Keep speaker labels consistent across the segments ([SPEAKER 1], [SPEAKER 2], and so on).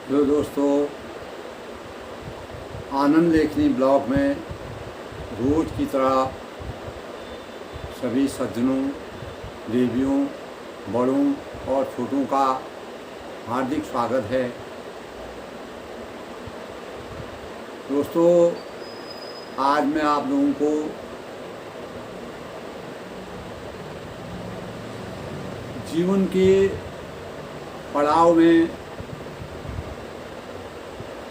[SPEAKER 1] जो दोस्तों, आनंद लेखनी ब्लॉग में रोज़ की तरह सभी सज्जनों, देवियों, बड़ों और छोटों का हार्दिक स्वागत है। दोस्तों, आज मैं आप लोगों को जीवन के पड़ाव में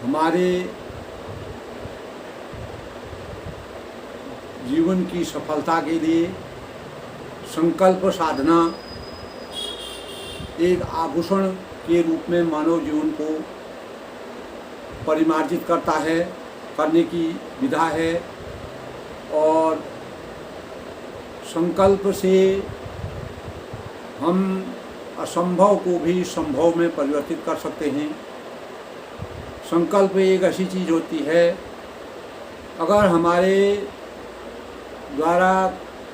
[SPEAKER 1] हमारे जीवन की सफलता के लिए संकल्प साधना एक आभूषण के रूप में मानव जीवन को परिमार्जित करने की विधा है। और संकल्प से हम असंभव को भी संभव में परिवर्तित कर सकते हैं। संकल्प एक ऐसी चीज़ होती है, अगर हमारे द्वारा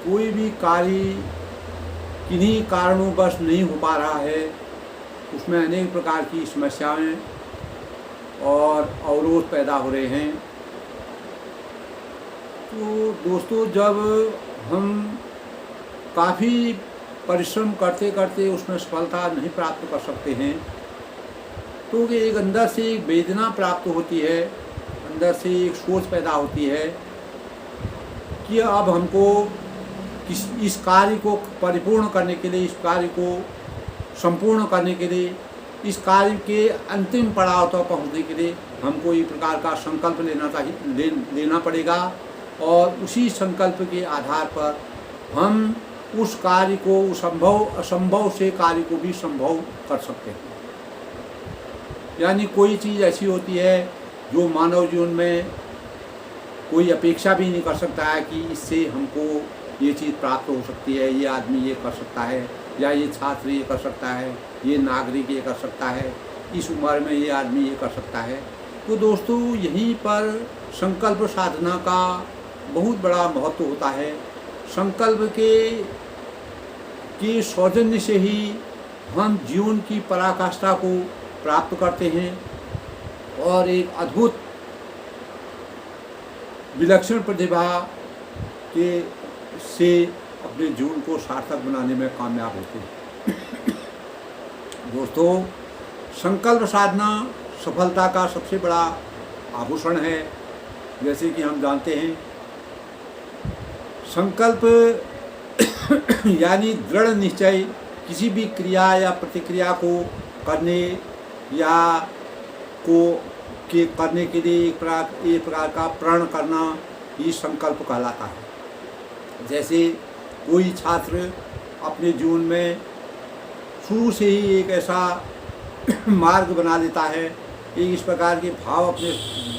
[SPEAKER 1] कोई भी कार्य किन्हीं कारणोंवश नहीं हो पा रहा है, उसमें अनेक प्रकार की समस्याएं और अवरोध पैदा हो रहे हैं। तो दोस्तों, जब हम काफ़ी परिश्रम करते करते उसमें सफलता नहीं प्राप्त कर सकते हैं, तो एक अंदर से एक वेदना प्राप्त होती है, अंदर से एक सोच पैदा होती है कि अब हमको इस कार्य को परिपूर्ण करने के लिए, इस कार्य को संपूर्ण करने के लिए, इस कार्य के अंतिम पड़ाव तक पहुंचने के लिए हमको एक प्रकार का संकल्प लेना पड़ेगा। और उसी संकल्प के आधार पर हम उस कार्य को, उस असंभव से कार्य को भी संभव कर सकते हैं। यानी कोई चीज़ ऐसी होती है जो मानव जीवन में कोई अपेक्षा भी नहीं कर सकता है कि इससे हमको ये चीज़ प्राप्त हो सकती है, ये आदमी ये कर सकता है, या ये छात्र ये कर सकता है, ये नागरिक ये कर सकता है, इस उम्र में ये आदमी ये कर सकता है। तो दोस्तों, यहीं पर संकल्प साधना का बहुत बड़ा महत्व होता है। संकल्प के सौजन्य से ही हम जीवन की पराकाष्ठा को प्राप्त करते हैं और एक अद्भुत विलक्षण प्रतिभा से अपने जीवन को सार्थक बनाने में कामयाब होते हैं। दोस्तों, संकल्प साधना सफलता का सबसे बड़ा आभूषण है। जैसे कि हम जानते हैं, संकल्प यानी दृढ़ निश्चय किसी भी क्रिया या प्रतिक्रिया को करने करने के लिए एक प्रकार का प्रण करना ही संकल्प कहलाता है। जैसे कोई छात्र अपने जीवन में शुरू से ही एक ऐसा मार्ग बना लेता है, एक इस प्रकार के भाव अपने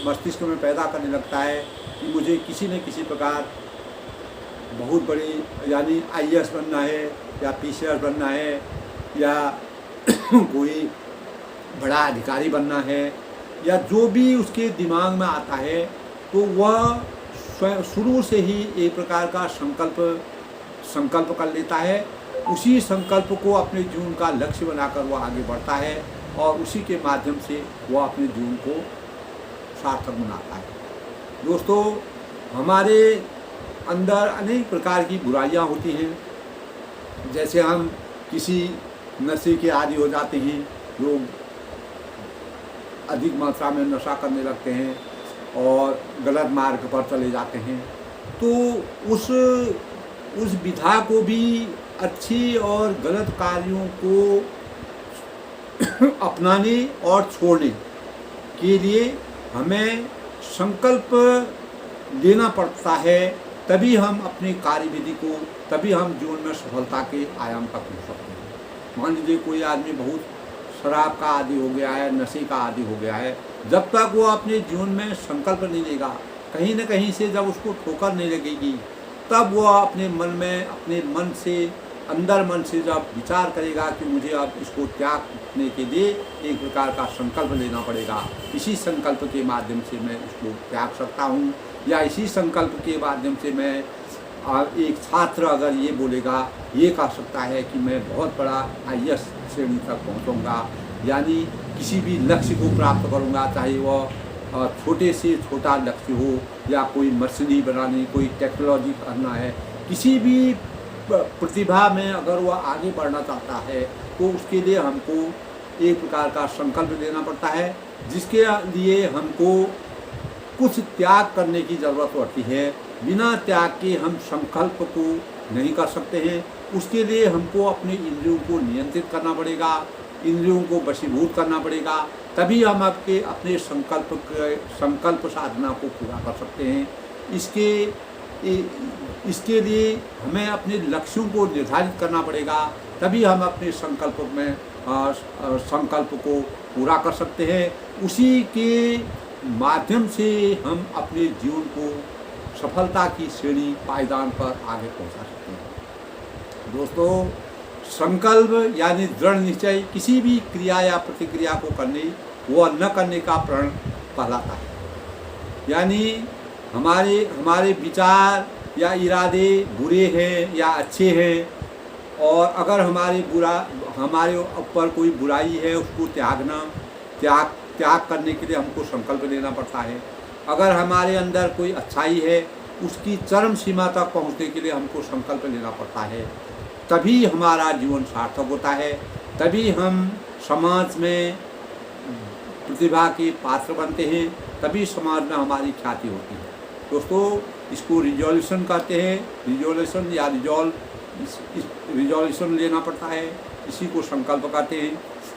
[SPEAKER 1] मस्तिष्क में पैदा करने लगता है कि मुझे किसी न किसी प्रकार बहुत बड़ी यानी IAS बनना है, या PCS बनना है, या कोई बड़ा अधिकारी बनना है, या जो भी उसके दिमाग में आता है, तो वह शुरू से ही एक प्रकार का संकल्प कर लेता है। उसी संकल्प को अपने जीवन का लक्ष्य बनाकर वह आगे बढ़ता है और उसी के माध्यम से वह अपने जीवन को सार्थक बनाता है। दोस्तों, हमारे अंदर अनेक प्रकार की बुराइयां होती हैं। जैसे हम किसी नशे के आदी हो जाते हैं, लोग अधिक मात्रा में नशा करने लगते हैं और गलत मार्ग पर चले जाते हैं। तो उस विधा को भी, अच्छी और गलत कार्यों को अपनाने और छोड़ने के लिए हमें संकल्प लेना पड़ता है। तभी हम अपनी कार्यविधि को, तभी हम जीवन में सफलता के आयाम तक पहुँच सकते हैं। मान लीजिए कोई आदमी बहुत शराब का आदी हो गया है, नशे का आदी हो गया है, जब तक वो अपने जीवन में संकल्प नहीं लेगा, कहीं न कहीं से जब उसको ठोकर नहीं लगेगी, तब वह अपने मन से, अंदर मन से जब विचार करेगा कि मुझे अब इसको त्यागने के लिए एक प्रकार का संकल्प लेना पड़ेगा, इसी संकल्प के माध्यम से मैं इसको त्याग सकता हूँ, या इसी संकल्प के माध्यम से मैं एक छात्र अगर ये बोलेगा, ये कह सकता है कि मैं बहुत बड़ा IAS श्रेणी तक पहुँचूँगा, यानी किसी भी लक्ष्य को प्राप्त करूँगा, चाहे वह छोटे से छोटा लक्ष्य हो या कोई मशीनरी बनानी, कोई टेक्नोलॉजी करना है, किसी भी प्रतिभा में अगर वह आगे बढ़ना चाहता है तो उसके लिए हमको एक प्रकार का संकल्प लेना पड़ता है, जिसके लिए हमको कुछ त्याग करने की ज़रूरत पड़ती है। बिना त्याग के हम संकल्प को नहीं कर सकते हैं। उसके लिए हमको अपने इंद्रियों को नियंत्रित करना पड़ेगा, इंद्रियों को वशीभूत करना पड़ेगा, तभी हम अपने संकल्प साधना को पूरा कर सकते हैं। इसके लिए हमें अपने लक्ष्यों को निर्धारित करना पड़ेगा, तभी हम अपने संकल्प को पूरा कर सकते हैं। उसी के माध्यम से हम अपने जीवन को सफलता की श्रेणी पायदान पर आगे पहुंचा सकते हैं। दोस्तों, संकल्प यानी दृढ़ निश्चय किसी भी क्रिया या प्रतिक्रिया को करने व न करने का प्रण कहलाता है। यानी हमारे विचार या इरादे बुरे हैं या अच्छे हैं, और अगर हमारे ऊपर कोई बुराई है उसको त्याग करने के लिए हमको संकल्प लेना पड़ता है। अगर हमारे अंदर कोई अच्छाई है उसकी चरम सीमा तक पहुंचने के लिए हमको संकल्प लेना पड़ता है, तभी हमारा जीवन सार्थक होता है, तभी हम समाज में प्रतिभा के पात्र बनते हैं, तभी समाज में हमारी ख्याति होती है। दोस्तों, इसको रिजोल्यूशन कहते हैं। रिजोल्यूशन लेना पड़ता है, इसी को संकल्प कहते हैं।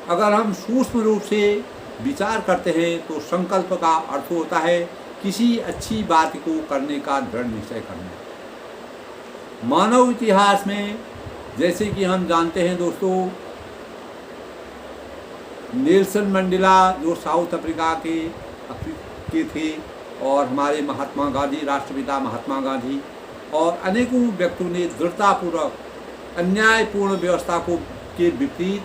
[SPEAKER 1] अगर हम सूक्ष्म रूप से विचार करते हैं तो संकल्प का अर्थ होता है किसी अच्छी बात को करने का दृढ़ निश्चय करना। मानव इतिहास में जैसे कि हम जानते हैं दोस्तों, नेल्सन मंडेला जो साउथ अफ्रीका के थे, और हमारे महात्मा गांधी, राष्ट्रपिता महात्मा गांधी और अनेकों व्यक्तियों ने दृढ़तापूर्वक अन्यायपूर्ण व्यवस्था के विपरीत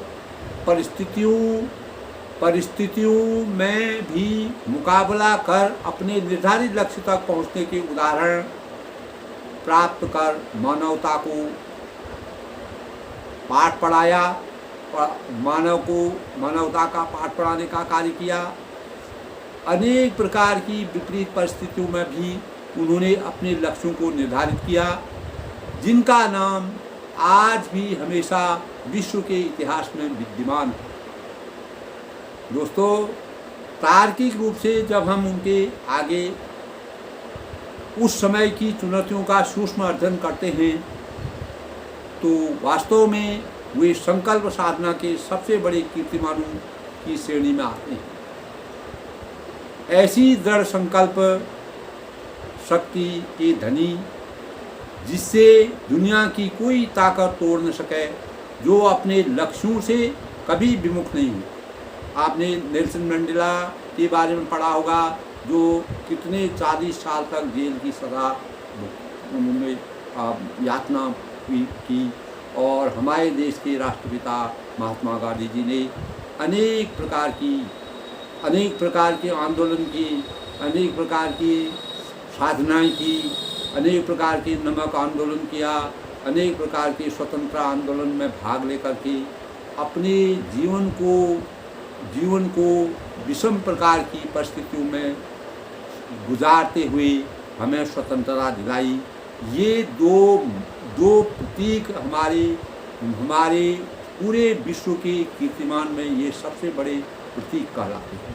[SPEAKER 1] परिस्थितियों में भी मुकाबला कर अपने निर्धारित लक्ष्य तक पहुंचने के उदाहरण प्राप्त कर मानवता को पाठ पढ़ाया, मानवता का पाठ पढ़ाने का कार्य किया। अनेक प्रकार की विपरीत परिस्थितियों में भी उन्होंने अपने लक्ष्यों को निर्धारित किया, जिनका नाम आज भी हमेशा विश्व के इतिहास में विद्यमान है। दोस्तों, तार्किक रूप से जब हम उनके आगे उस समय की चुनौतियों का सूक्ष्म अध्ययन करते हैं तो वास्तव में वे संकल्प साधना के सबसे बड़े कीर्तिमानों की श्रेणी में आते हैं। ऐसी दृढ़ संकल्प शक्ति के धनी जिससे दुनिया की कोई ताकत तोड़ न सके, जो अपने लक्ष्यों से कभी विमुख नहीं हुई। आपने नेल्सन मंडेला के बारे में पढ़ा होगा, जो कितने 40 साल तक जेल की सज़ा उन्होंने यातना की, और हमारे देश के राष्ट्रपिता महात्मा गांधी जी ने अनेक प्रकार के आंदोलन की, अनेक प्रकार की साधनाएं की, अनेक प्रकार के नमक आंदोलन किया, अनेक प्रकार के स्वतंत्रता आंदोलन में भाग लेकर के अपने जीवन को विषम प्रकार की परिस्थितियों में गुजारते हुए हमें स्वतंत्रता दिलाई। ये दो प्रतीक हमारे पूरे विश्व के कीर्तिमान में ये सबसे बड़े प्रतीक कहलाते हैं।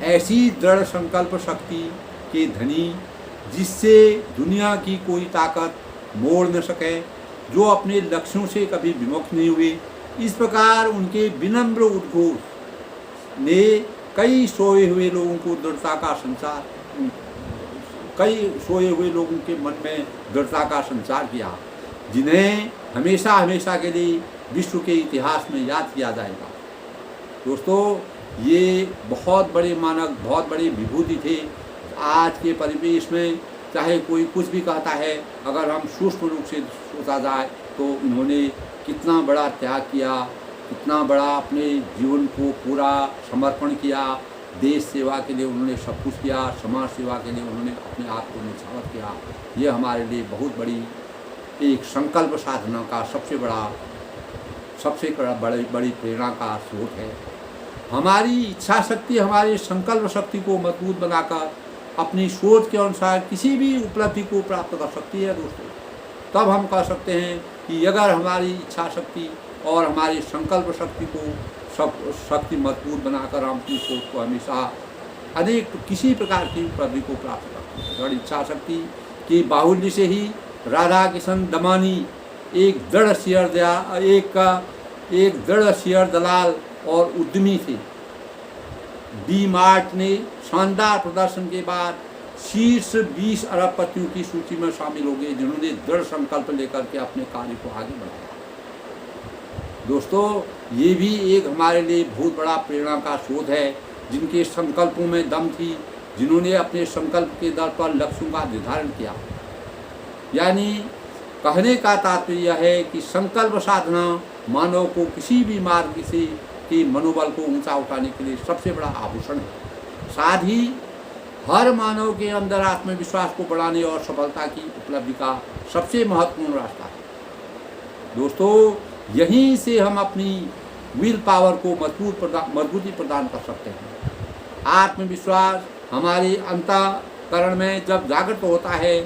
[SPEAKER 1] ऐसी दृढ़ संकल्प शक्ति के धनी जिससे दुनिया की कोई ताकत मोड़ न सके, जो अपने लक्ष्यों से कभी विमुख नहीं हुए, इस प्रकार उनके विनम्र उद्घोष ने कई सोए हुए लोगों के मन में दृढ़ता का संचार किया, जिन्हें हमेशा हमेशा के लिए विश्व के इतिहास में याद किया जाएगा। दोस्तों, ये बहुत बड़े मानव, बहुत बड़े विभूति थे। आज के परिवेश में चाहे कोई कुछ भी कहता है, अगर हम सूक्ष्म रूप से सोचा जाए तो इन्होंने कितना बड़ा त्याग किया, कितना बड़ा अपने जीवन को पूरा समर्पण किया। देश सेवा के लिए उन्होंने सब कुछ किया, समाज सेवा के लिए उन्होंने अपने आप को न्यौछावर किया। ये हमारे लिए बहुत बड़ी एक संकल्प साधना का सबसे बड़ी प्रेरणा का स्रोत है। हमारी इच्छा शक्ति, हमारी संकल्प शक्ति को मजबूत बनाकर अपनी सोच के अनुसार किसी भी उपलब्धि को प्राप्त कर सकती है दोस्तों। तब हम कह सकते हैं कि अगर हमारी इच्छा शक्ति और हमारी संकल्प शक्ति को शक्ति मजबूत बनाकर हम अपनी सोच को हमेशा अनेक किसी प्रकार की उपलब्धि को प्राप्त करते हैं। अगर इच्छा शक्ति की बाहुल्य से ही राधा किशन दमानी एक दृढ़ शेयर दलाल और उद्यमी थे। डी मार्ट ने शानदार प्रदर्शन के बाद शीर्ष 20 अरबपतियों की सूची में शामिल हो गए, जिन्होंने दृढ़ संकल्प लेकर के अपने कार्य को आगे बढ़ाया। दोस्तों, ये भी एक हमारे लिए बहुत बड़ा प्रेरणा का स्रोत है, जिनके संकल्पों में दम थी, जिन्होंने अपने संकल्प के दर पर लक्ष्यों का निर्धारण किया। यानी कहने का तात्पर्य यह है कि संकल्प साधना मानव को किसी भी मार्ग से के मनोबल को ऊंचा उठाने के लिए सबसे बड़ा आभूषण है। साथ ही हर मानव के अंदर आत्मविश्वास को बढ़ाने और सफलता की उपलब्धि का सबसे महत्वपूर्ण रास्ता है। दोस्तों, यहीं से हम अपनी विल पावर को मजबूती प्रदान कर सकते हैं। आत्मविश्वास हमारे अंतःकरण में जब जागृत होता है,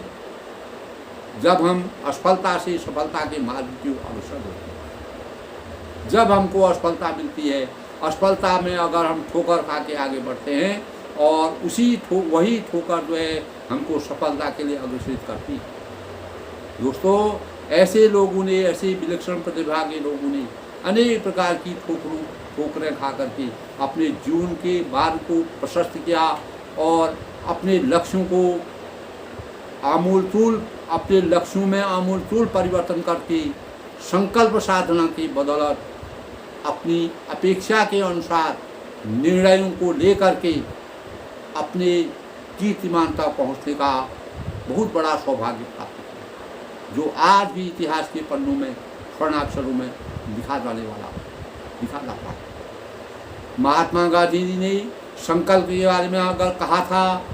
[SPEAKER 1] जब हम असफलता से सफलता के मार्ग की अग्रसर होते हैं। जब हमको असफलता मिलती है, असफलता में अगर हम ठोकर खा के आगे बढ़ते हैं और वही ठोकर जो है हमको सफलता के लिए अग्रसरित करती है। दोस्तों, ऐसे लोगों ने, ऐसे विलक्षण प्रतिभा के लोगों ने अनेक प्रकार की ठोकरें खा करके अपने जीवन के मार्ग को प्रशस्त किया और अपने लक्ष्यों को अपने लक्ष्यों में आमूलचूल परिवर्तन करके संकल्प साधना की बदौलत अपनी अपेक्षा के अनुसार निर्णयों को लेकर के अपने कीर्तिमान तक पहुँचने का बहुत बड़ा सौभाग्य प्राप्त किया, जो आज भी इतिहास के पन्नों में स्वर्णाक्षरों में दिखा जाता है। महात्मा गांधी जी ने संकल्प के बारे में अगर कहा था,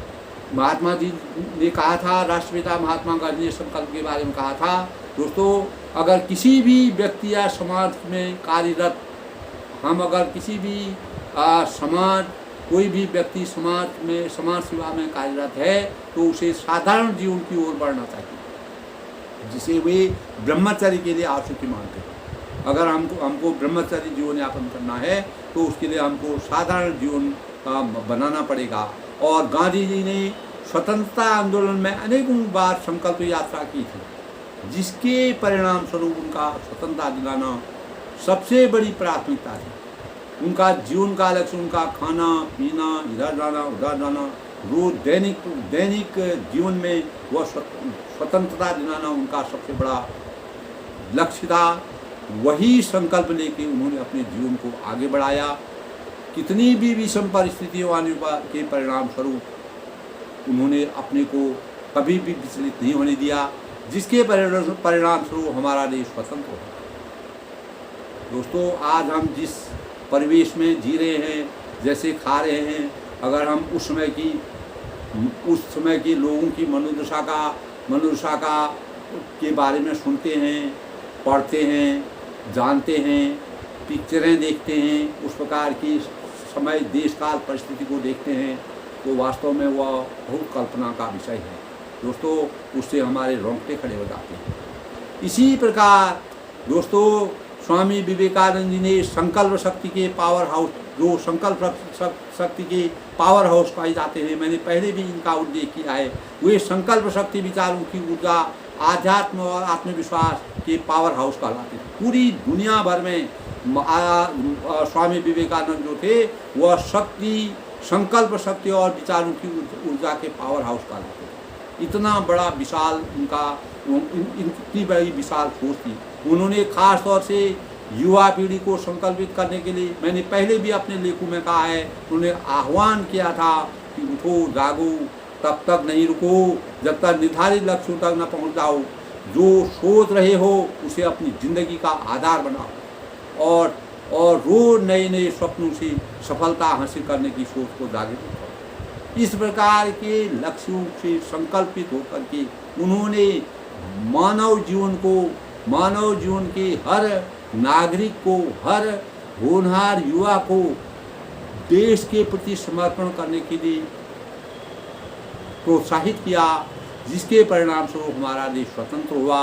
[SPEAKER 1] महात्मा जी ने कहा था, राष्ट्रपिता महात्मा गांधी ने संकल्प के बारे में कहा था। दोस्तों, अगर किसी भी व्यक्ति या समाज में कार्यरत हम अगर किसी भी कोई भी व्यक्ति समाज सेवा में कार्यरत है, तो उसे साधारण जीवन की ओर बढ़ना चाहिए, जिसे वे ब्रह्मचर्य के लिए आवश्यक मानते हैं। अगर हमको ब्रह्मचर्य जीवन यापन करना है, तो उसके लिए हमको साधारण जीवन बनाना पड़ेगा। और गांधी जी ने स्वतंत्रता आंदोलन में अनेकों बार संकल्प यात्रा की थी, जिसके परिणाम स्वरूप उनका स्वतंत्रता दिलाना सबसे बड़ी प्राथमिकता थी। उनका जीवन का लक्ष्य, उनका खाना पीना, इधर जाना उधर जाना, रोज दैनिक जीवन में वह स्वतंत्रता दिलाना उनका सबसे बड़ा लक्ष्य था। वही संकल्प लेके उन्होंने अपने जीवन को आगे बढ़ाया। कितनी भी विषम परिस्थितियों आने के परिणाम स्वरूप उन्होंने अपने को कभी भी विचलित नहीं होने दिया, जिसके परिणाम स्वरूप हमारा देश स्वतंत्र हो। दोस्तों, आज हम जिस परिवेश में जी रहे हैं, जैसे खा रहे हैं, अगर हम उस समय की लोगों की मनोदशा का के बारे में सुनते हैं, पढ़ते हैं, जानते हैं, पिक्चरें देखते हैं, उस प्रकार की समय देश काल परिस्थिति को देखते हैं, तो वास्तव में वह बहुत कल्पना का विषय है। दोस्तों, उससे हमारे रोंगटे खड़े हो जाते हैं। इसी प्रकार दोस्तों, स्वामी विवेकानंद जी ने संकल्प शक्ति के पावर हाउस, जो संकल्प शक्ति के पावर हाउस पाए जाते हैं, मैंने पहले भी इनका उल्लेख किया है, वे संकल्प शक्ति विचारों की ऊर्जा, आध्यात्म और आत्मविश्वास के पावर हाउस कहलाते हैं। पूरी दुनिया भर में स्वामी विवेकानंद जो थे, वह संकल्प शक्ति और विचारों की ऊर्जा के पावर हाउस कहलाते थे। इतना बड़ा विशाल इतनी बड़ी विशाल सोच थी। उन्होंने खास तौर से युवा पीढ़ी को संकल्पित करने के लिए, मैंने पहले भी अपने लेखों में कहा है, उन्होंने आह्वान किया था कि उठो जागो, तब तक नहीं रुको जब तक निर्धारित लक्ष्यों तक न पहुंच जाओ। जो सोच रहे हो उसे अपनी जिंदगी का आधार बनाओ और रोज नए स्वप्नों से सफलता हासिल करने की सोच को जागृत करो। इस प्रकार के लक्ष्यों से संकल्पित होकर के उन्होंने मानव जीवन के हर नागरिक को, हर होनहार युवा को देश के प्रति समर्पण करने के लिए प्रोत्साहित किया, जिसके परिणाम स्वरूप हमारा देश स्वतंत्र हुआ।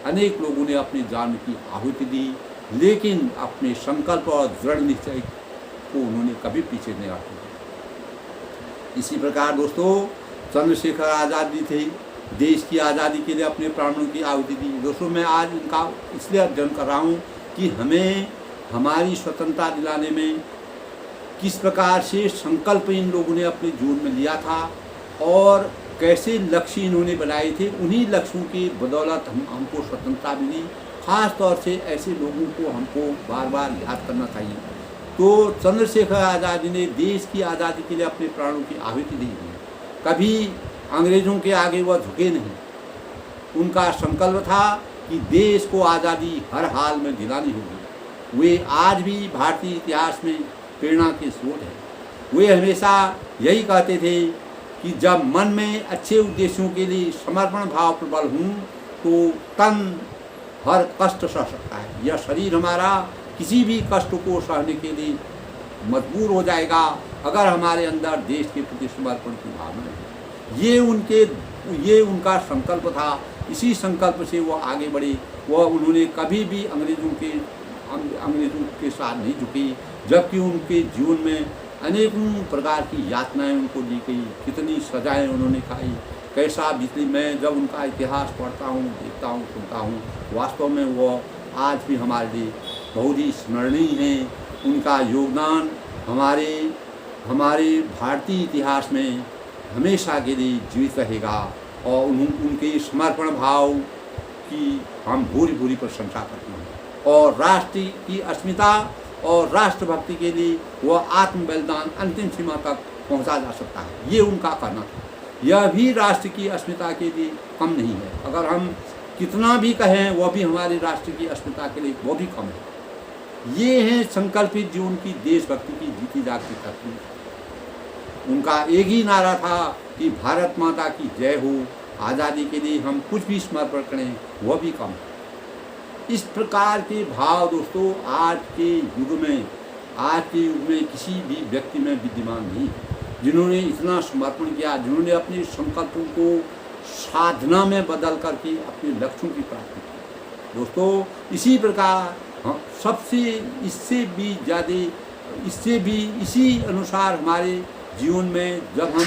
[SPEAKER 1] अनेक लोगों ने अपनी जान की आहुति दी, लेकिन अपने संकल्प और दृढ़ निश्चय को उन्होंने कभी पीछे नहीं हटा। इसी प्रकार दोस्तों, चंद्रशेखर आज़ाद जी थे, देश की आज़ादी के लिए अपने प्राणों की आहुति दी। दोस्तों, मैं आज इनका इसलिए अध्ययन कर रहा हूँ कि हमें हमारी स्वतंत्रता दिलाने में किस प्रकार से संकल्प इन लोगों ने अपने जीवन में लिया था और कैसे लक्ष्य इन्होंने बनाए थे। उन्हीं लक्ष्यों की बदौलत हमको स्वतंत्रता मिली। ख़ास तौर से ऐसे लोगों को हमको बार बार याद करना चाहिए। तो चंद्रशेखर आज़ाद जी ने देश की आज़ादी के लिए अपने प्राणों की आहुति दी। कभी अंग्रेज़ों के आगे वह झुके नहीं। उनका संकल्प था कि देश को आज़ादी हर हाल में दिलानी होगी। वे आज भी भारतीय इतिहास में प्रेरणा के स्रोत हैं। वे हमेशा यही कहते थे कि जब मन में अच्छे उद्देश्यों के लिए समर्पण भाव प्रबल हूँ तो तन हर कष्ट सह सकता है। यह शरीर हमारा किसी भी कष्ट को सहने के लिए मजबूर हो जाएगा अगर हमारे अंदर देश के प्रति समर्पण की भावना है। ये उनका संकल्प था। इसी संकल्प से वो आगे बढ़े। वह उन्होंने कभी भी अंग्रेज़ों के साथ नहीं झुकी, जबकि उनके जीवन में अनेकों प्रकार की यातनाएं उनको दी गई, कितनी सजाएं उन्होंने खाई, कैसा बीती। मैं जब उनका इतिहास पढ़ता हूँ, देखता हूँ, सुनता हूँ, वास्तव में वो आज भी हमारे लिए बहुत ही स्मरणीय है। उनका योगदान हमारे भारतीय इतिहास में हमेशा के लिए जीवित रहेगा और उनके समर्पण भाव की हम भूरी भूरी प्रशंसा करते हैं। और राष्ट्र की अस्मिता और राष्ट्रभक्ति के लिए वह आत्म बलिदान अंतिम सीमा तक पहुंचा जा सकता है, ये उनका कहना था। यह भी राष्ट्र की अस्मिता के लिए कम नहीं है। अगर हम कितना भी कहें वह भी हमारे राष्ट्र की अस्मिता के लिए वो भी कम है। ये है संकल्पित जीवन की देशभक्ति की जीती जागती तस्वीर। उनका एक ही नारा था कि भारत माता की जय हो। आज़ादी के लिए हम कुछ भी समर्पण करें वह भी कम है। इस प्रकार के भाव दोस्तों आज के युग में किसी भी व्यक्ति में विद्यमान नहीं है, जिन्होंने इतना समर्पण किया, जिन्होंने अपने संकल्पों को साधना में बदल करके अपने लक्ष्यों की प्राप्ति की। दोस्तों, इसी प्रकार इसी अनुसार हमारे जीवन में जब हम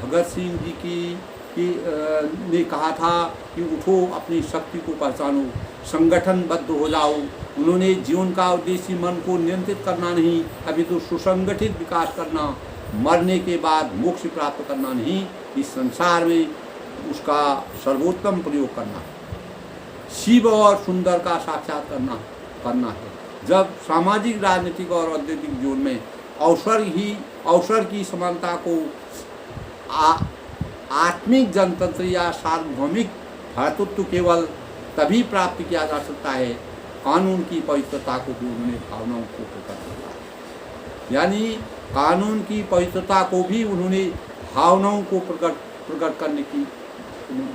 [SPEAKER 1] भगत सिंह जी ने कहा था कि उठो, अपनी शक्ति को पहचानो, संगठनबद्ध हो जाओ। उन्होंने जीवन का उद्देश्य मन को नियंत्रित करना नहीं, अभी तो सुसंगठित विकास करना, मरने के बाद मोक्ष प्राप्त करना नहीं, इस संसार में उसका सर्वोत्तम प्रयोग करना, शिव और सुंदर का साक्षात्कार करना है। जब सामाजिक, राजनीतिक और औद्योगिक जीवन में अवसर की समानता को आत्मिक जनतंत्र या सार्वभौमिक भ्रातृत्व केवल तभी प्राप्त किया जा सकता है कानून की पवित्रता को भी उन्होंने भावनाओं को प्रकट किया। यानी कानून की पवित्रता को भी उन्होंने भावनाओं को प्रकट करने की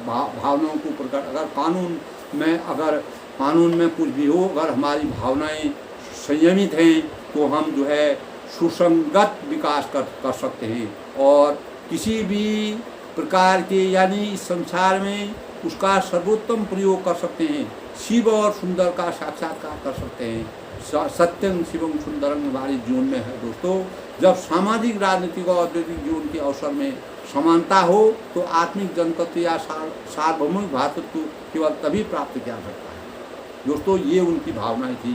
[SPEAKER 1] भावनाओं को प्रकट अगर कानून में कुछ भी हो, अगर हमारी भावनाएं संयमित हैं तो हम जो है सुसंगत विकास कर सकते हैं और किसी भी प्रकार के यानी इस संसार में उसका सर्वोत्तम प्रयोग कर सकते हैं। शिव और सुंदर का साक्षात्कार कर सकते हैं। सत्यम शिवम सुंदरम हमारे जीवन में है दोस्तों। जब सामाजिक, राजनीतिक और औद्योगिक जीवन के अवसर में समानता हो तो आत्मिक जनतंत्र या सार्वभौमिक भ्रातृत्व केवल तभी प्राप्त किया सकता है। दोस्तों, ये उनकी भावनाएं थी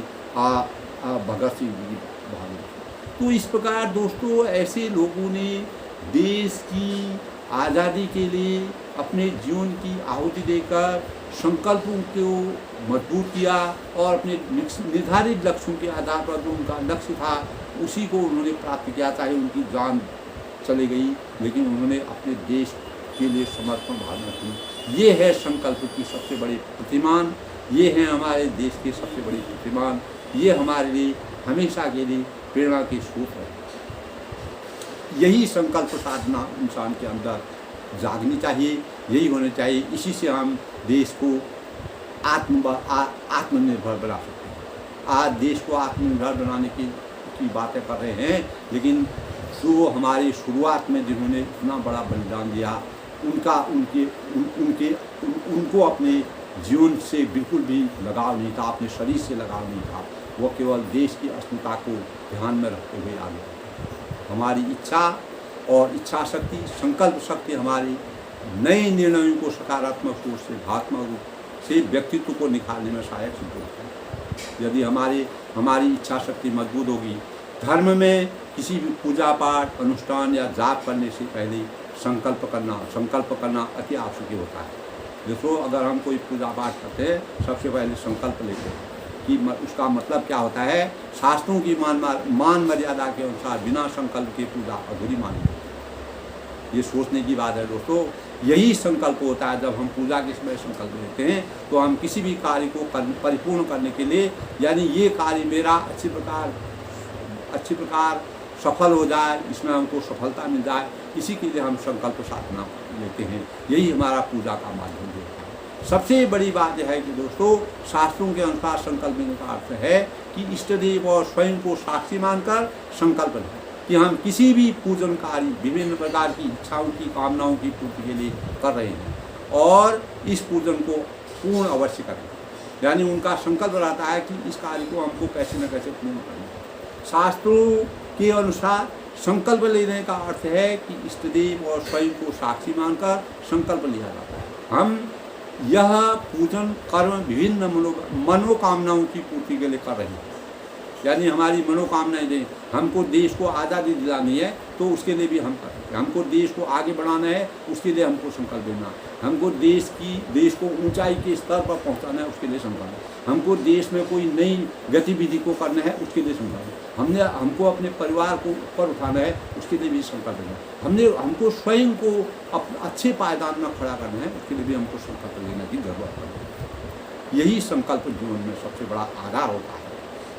[SPEAKER 1] भगत सिंह जी की भावना। तो इस प्रकार दोस्तों ऐसे लोगों ने देश की आज़ादी के लिए अपने जीवन की आहुति देकर संकल्पों को मजबूत किया और अपने निर्धारित लक्ष्यों के आधार पर जो उनका लक्ष्य था उसी को उन्होंने प्राप्त किया। चाहे उनकी जान चली गई, लेकिन उन्होंने अपने देश के लिए समर्पण भावना की। ये है संकल्प की सबसे बड़ी प्रतिमान, ये है हमारे देश के सबसे बड़ी प्रतिमान, ये हमारे लिए हमेशा के लिए प्रेरणा के स्रोत है। यही संकल्प साधना इंसान के अंदर जागनी चाहिए, यही होना चाहिए। इसी से हम देश को आत्मनिर्भर बना सकते हैं। आज देश को आत्मनिर्भर बनाने की बातें कर रहे हैं, लेकिन जो हमारी शुरुआत में जिन्होंने इतना बड़ा बलिदान दिया, उनको अपने जीवन से बिल्कुल भी लगाव नहीं था, अपने शरीर से लगाव नहीं था। वो केवल देश की अस्मिता को ध्यान में रखते हुए आगे बढ़े। हमारी इच्छा और इच्छा शक्ति, संकल्प शक्ति हमारी नए निर्णयों को सकारात्मक सोच से, भावनात्मक रूप से व्यक्तित्व को निखारने में सहायक सिद्ध होता है। यदि हमारी इच्छा शक्ति मजबूत होगी, धर्म में किसी भी पूजा पाठ, अनुष्ठान या जाप करने से पहले संकल्प करना अति आवश्यक होता है। देखो, अगर हम कोई पूजा पाठ करते हैं, सबसे पहले संकल्प लेते हैं कि उसका मतलब क्या होता है। शास्त्रों की मान मर्यादा के अनुसार बिना संकल्प के पूजा अधूरी मानी जाती है। ये सोचने की बात है दोस्तों। यही संकल्प होता है। जब हम पूजा के समय संकल्प लेते हैं तो हम किसी भी कार्य को परिपूर्ण करने के लिए, यानी ये कार्य मेरा अच्छी प्रकार सफल हो जाए, इसमें हमको सफलता मिल जाए, इसी के लिए हम संकल्प साधना लेते हैं। यही हमारा पूजा का माध्यम होता है। सबसे बड़ी बात यह है कि दोस्तों, शास्त्रों के अनुसार संकल्प लेने का अर्थ है कि इष्टदेव और स्वयं को साक्षी मानकर संकल्प लें कि हम किसी भी पूजन कार्य विभिन्न प्रकार की इच्छाओं की, कामनाओं की पूर्ति के लिए कर रहे हैं और इस पूजन को पूर्ण अवश्य करें। यानी उनका संकल्प रहता है कि इस कार्य को हमको कैसे न कैसे पूर्ण करना है। शास्त्रों के अनुसार संकल्प लेने का अर्थ है कि इष्टदेव और स्वयं को साक्षी मानकर संकल्प लिया जाता है। हम यह पूजन कर्म विभिन्न मनोकामनाओं की पूर्ति के लिए कर रहे हैं। यानी हमारी मनोकामनाएं दें, हमको देश को आज़ादी दिलानी है तो उसके लिए भी हम कर रहे हैं। हमको देश को आगे बढ़ाना है, उसके लिए हमको संकल्प लेना है। हमको देश को ऊंचाई के स्तर पर पहुंचाना है, उसके लिए संकल्प है। हमको देश में कोई नई गतिविधि को करना है, उसके लिए संकल्प है। हमको अपने परिवार को ऊपर उठाना है, उसके लिए भी संकल्प लेना है। हमको स्वयं को अच्छे पायदान में खड़ा करना है, उसके लिए भी हमको संकल्प लेने की जरूरत है। यही संकल्प जीवन में सबसे बड़ा आधार होता है।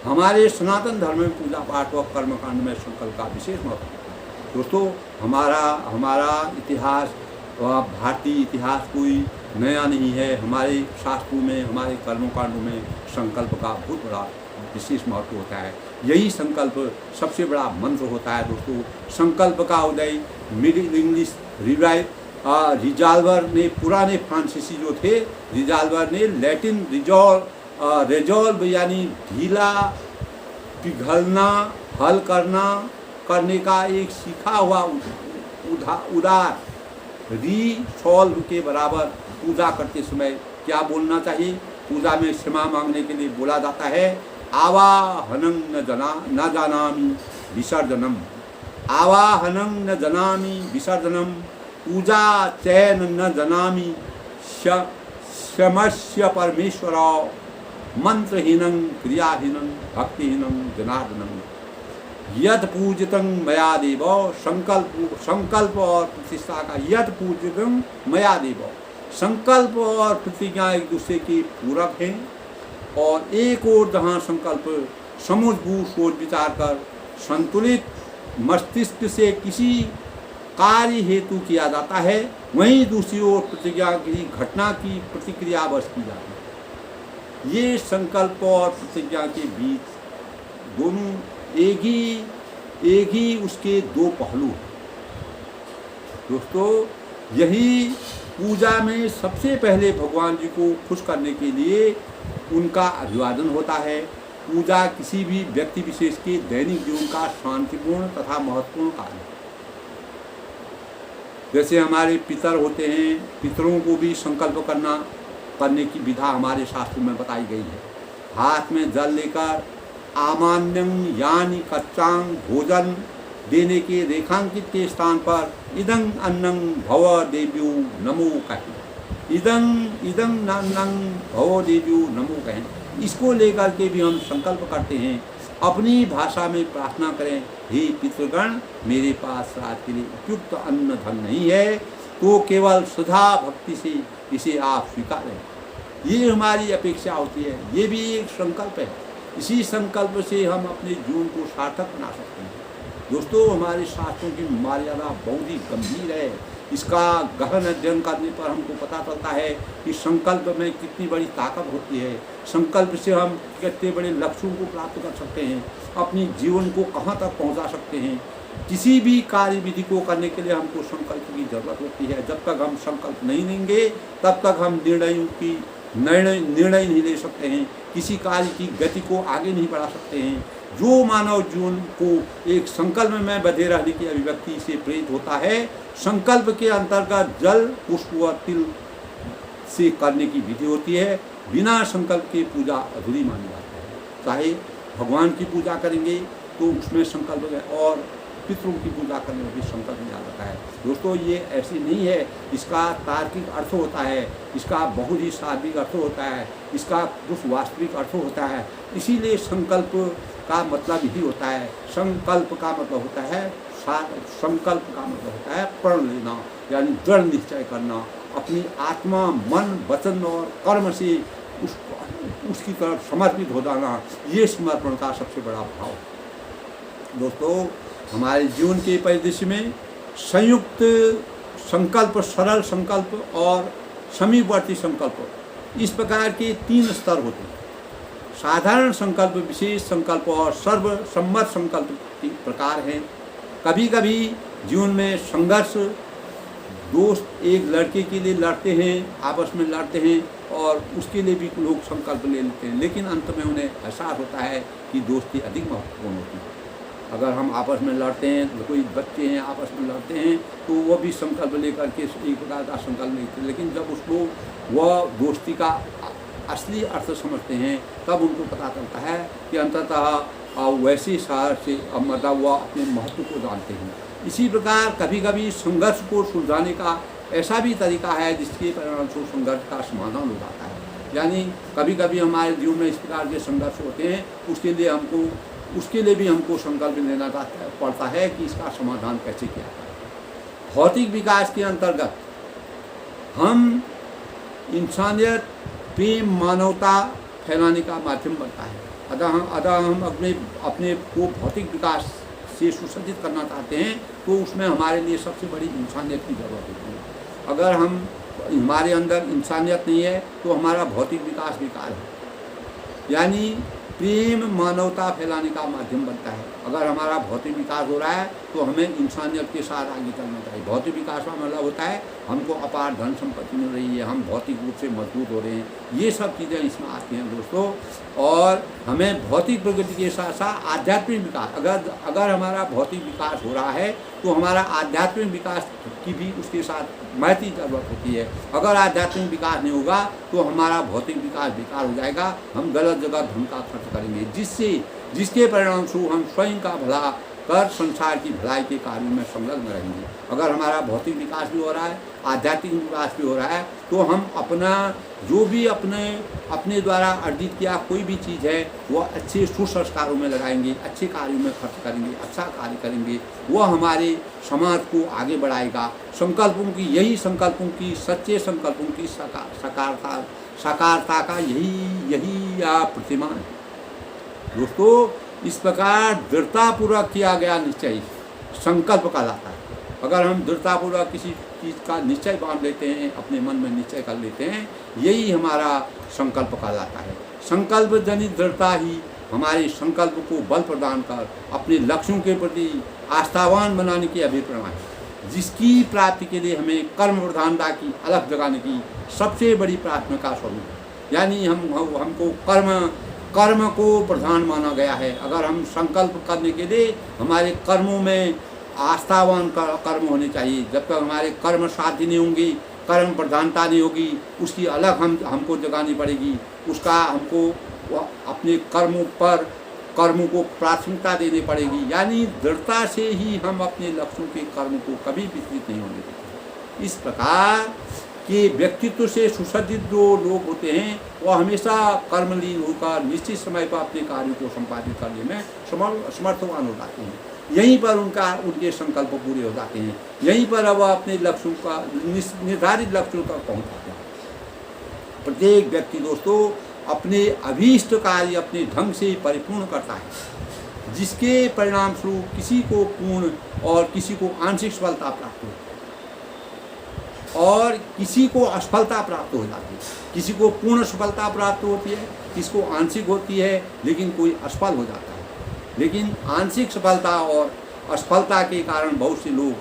[SPEAKER 1] हमारे सनातन धर्म में पूजा पाठ व कर्मकांड में संकल्प का विशेष महत्व है। दोस्तों, हमारा इतिहास, भारतीय इतिहास कोई नया नहीं है। हमारे शास्त्रों में, हमारे कर्मकांडों में संकल्प का बहुत बड़ा विशेष महत्व होता है। यही संकल्प सबसे बड़ा मंत्र होता है दोस्तों। संकल्प का उदय मिडिल इंग्लिश रिजॉल्वर ने, पुराने फ्रांसीसी जो थे, रिजॉल्वर ने लैटिन रेजॉल्व यानी ढीला, पिघलना, हल करने का एक सीखा हुआ उदार रिसॉल्व के बराबर पूजा करते समय क्या बोलना चाहिए। पूजा में क्षमा मांगने के लिए बोला जाता है, आवाहनं न जानामि विसर्जनम, आवाहनं न जानामि विसर्जनम, पूजा चैन न जानामि क्षमस्य परमेश्वराव, मंत्रहीनं क्रियाहीनं भक्तिहीनं जनार्दनम, यद पूजितं मया देव। संकल्प और प्रतिष्ठा का यद पूजितं मया देव। संकल्प और प्रतिज्ञा एक दूसरे के पूरक हैं और एक ओर जहाँ संकल्प समुद्भूत सोच विचार कर संतुलित मस्तिष्क से किसी कार्य हेतु किया जाता है, वहीं दूसरी ओर प्रतिज्ञा की घटना की प्रतिक्रिया बस की जाती है। ये संकल्प और प्रतिज्ञा के बीच दोनों एक ही उसके दो पहलू हैं। दोस्तों, यही पूजा में सबसे पहले भगवान जी को खुश करने के लिए उनका अभिवादन होता है। पूजा किसी भी व्यक्ति विशेष के दैनिक जीवन का शांतिपूर्ण तथा महत्वपूर्ण कार्य है। जैसे हमारे पितर होते हैं, पितरों को भी संकल्प करने की विधा हमारे शास्त्र में बताई गई है। हाथ में जल लेकर आमान्यं यानी कच्चांग भोजन देने के रेखांकित के स्थान पर इदं अन्नं भव देव्यो नमो कहें। इदं अन्नं भव देव्यो नमो कहें। इसको लेकर के भी हम संकल्प करते हैं, अपनी भाषा में प्रार्थना करें, हे पितृगण, मेरे पास रात के लिए उपयुक्त अन्न धन नहीं है, तो केवल श्रद्धा भक्ति से इसे आप स्वीकारें। ये हमारी अपेक्षा होती है। ये भी एक संकल्प है। इसी संकल्प से हम अपने जीवन को सार्थक बना सकते हैं। दोस्तों, हमारे शास्त्रों की मर्यादा बहुत ही गंभीर है। इसका गहन अध्ययन करने पर हमको पता चलता है कि संकल्प में कितनी बड़ी ताकत होती है। संकल्प से हम कितने बड़े लक्ष्यों को प्राप्त कर सकते हैं, अपनी जीवन को कहाँ तक पहुँचा सकते हैं। किसी भी कार्य विधि को करने के लिए हमको संकल्प की जरूरत होती है। जब तक हम संकल्प नहीं लेंगे तब तक हम निर्णय नहीं ले सकते हैं, किसी कार्य की गति को आगे नहीं बढ़ा सकते हैं। जो मानव जीवन को एक संकल्प में बंधे रहने की अभिव्यक्ति से प्रेरित होता है, संकल्प के अंतर्गत जल, पुष्प व तिल से करने की विधि होती है। बिना संकल्प के पूजा अधूरी मानी जाती है। चाहे भगवान की पूजा करेंगे तो उसमें संकल्प है, और पितरों की पूजा करने में भी संकल्प लिया जाता है। दोस्तों, ये ऐसी नहीं है, इसका तार्किक अर्थ होता है, इसका बहुत ही सार्विक अर्थ होता है, इसका कुछ वास्तविक अर्थ होता है। इसीलिए संकल्प का मतलब यही होता है। संकल्प का मतलब होता है प्रण लेना, यानी दृढ़ निश्चय करना, अपनी आत्मा, मन, वचन और कर्म से उसकी तरफ समर्पित हो जाना। ये समर्पण का सबसे बड़ा भाव। दोस्तों, हमारे जीवन के परिदृश्य में संयुक्त संकल्प, सरल संकल्प और समीपवर्ती संकल्प, इस प्रकार के 3 स्तर होते हैं। साधारण संकल्प, विशेष संकल्प और सर्वसम्मत संकल्प के प्रकार हैं। कभी कभी जीवन में संघर्ष, दोस्त एक लड़के के लिए लड़ते हैं, आपस में लड़ते हैं और उसके लिए भी लोग संकल्प ले लेते हैं, लेकिन अंत में उन्हें एहसास होता है कि दोस्ती अधिक महत्वपूर्ण होती है। अगर हम आपस में लड़ते हैं, कोई बच्चे हैं आपस में लड़ते हैं, तो वो भी संकल्प लेकर के एक प्रकार का संकल्प लेते हैं, लेकिन जब उसको वह दोस्ती का असली अर्थ समझते हैं तब उनको पता चलता है कि अंततः वैसी सार से मतलब वह अपने महत्व को जानते हैं। इसी प्रकार कभी कभी संघर्ष को सुलझाने का ऐसा भी तरीका है जिसके परिणामस्वरूप संघर्ष का समाधान हो जाता है। यानी कभी कभी हमारे जीवन में इस प्रकार के संघर्ष होते हैं, उसके लिए भी हमको संकल्प लेना पड़ता है कि इसका समाधान कैसे किया जाए। भौतिक विकास के अंतर्गत हम इंसानियत, प्रेम, मानवता फैलाने का माध्यम बनता है। अतः हम अपने को भौतिक विकास से सुसज्जित करना चाहते हैं तो उसमें हमारे लिए सबसे बड़ी इंसानियत की जरूरत होती है। अगर हमारे अंदर इंसानियत नहीं है तो हमारा भौतिक विकास बेकार है। यानी प्रेम, मानवता फैलाने का माध्यम बनता है। अगर हमारा भौतिक विकास हो रहा है तो हमें इंसानियत के साथ आगे चलना चाहिए। भौतिक विकास का मतलब होता है हमको अपार धन संपत्ति मिल रही है, हम भौतिक रूप से मजबूत हो रहे हैं, ये सब चीज़ें इसमें आती हैं दोस्तों। और हमें भौतिक प्रगति के साथ साथ आध्यात्मिक विकास, अगर हमारा भौतिक विकास हो रहा है तो हमारा आध्यात्मिक विकास की भी उसके साथ महती जरूरत होती है। अगर आध्यात्मिक विकास नहीं होगा तो हमारा भौतिक विकास बेकार हो जाएगा, हम गलत जगह धन का खर्च करेंगे, जिसके परिणामस्वरूप हम स्वयं का भला कर संसार की भलाई के कार्यों में संलग्न रहेंगे। अगर हमारा भौतिक विकास भी हो रहा है, आध्यात्मिक विकास भी हो रहा है, तो हम अपना जो भी अपने द्वारा अर्जित किया कोई भी चीज़ है वह अच्छे सुसंस्कारों में लगाएंगे, अच्छे कार्यों में खर्च करेंगे, अच्छा कार्य करेंगे, वह हमारे समाज को आगे बढ़ाएगा। यही संकल्पों की सच्चे संकल्पों की साकारता का यही प्रतिमान है दोस्तों। इस प्रकार दृढ़तापूर्वक किया गया निश्चय संकल्प कहलाता है। अगर हम दृढ़तापूर्वक किसी चीज़ का निश्चय बांध लेते हैं, अपने मन में निश्चय कर लेते हैं, यही हमारा संकल्प कहलाता है। संकल्प जनित दृढ़ता ही हमारे संकल्प को बल प्रदान कर अपने लक्ष्यों के प्रति आस्थावान बनाने की अभिप्राय है, जिसकी प्राप्ति के लिए हमें कर्म प्रधानता की अलग जगाने की सबसे बड़ी प्राथमिकता स्वरूप है। यानी हमको कर्म को प्रधान माना गया है। अगर हम संकल्प करने के लिए हमारे कर्मों में आस्थावान कर्म होने चाहिए। जब तक हमारे कर्म साध्य नहीं होंगी, कर्म प्रधानता नहीं होगी, उसकी अलग हमको जगानी पड़ेगी। उसका हमको अपने कर्मों को प्राथमिकता देनी पड़ेगी। यानी दृढ़ता से ही हम अपने लक्ष्यों के कर्म को कभी विचलित नहीं होने देते। इस प्रकार के व्यक्तित्व से सुसज्जित जो लोग होते हैं वह हमेशा कर्मलीन होकर निश्चित समय पर अपने कार्यों को संपादित करने में समर्थवान हो जाते हैं। यहीं पर उनके संकल्प पूरे हो जाते हैं, यहीं पर वह अपने लक्ष्यों का निर्धारित लक्ष्यों तक पहुँच जाते हैं। प्रत्येक व्यक्ति दोस्तों अपने अभीष्ट कार्य अपने ढंग से परिपूर्ण करता है, जिसके परिणाम स्वरूप किसी को पूर्ण और किसी को आंशिक सफलता प्राप्त होती है। और किसी को असफलता प्राप्त हो जाती है, किसी को पूर्ण सफलता प्राप्त होती है, किसी को आंशिक होती है, लेकिन कोई असफल हो जाता है। लेकिन आंशिक सफलता और असफलता के कारण बहुत से लोग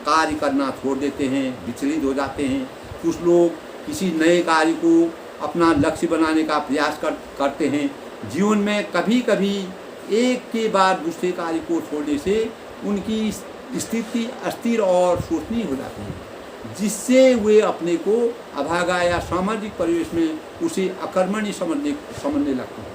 [SPEAKER 1] कार्य करना छोड़ देते हैं, विचलित हो जाते हैं। कुछ लोग किसी नए कार्य को अपना लक्ष्य बनाने का प्रयास करते हैं। जीवन में कभी कभी एक के बाद दूसरे कार्य को छोड़ने से उनकी स्थिति अस्थिर और शोचनीय हो जाती है, जिससे वे अपने को अभागा या सामाजिक परिवेश में उसे अकर्मण्य समझने लगते हैं।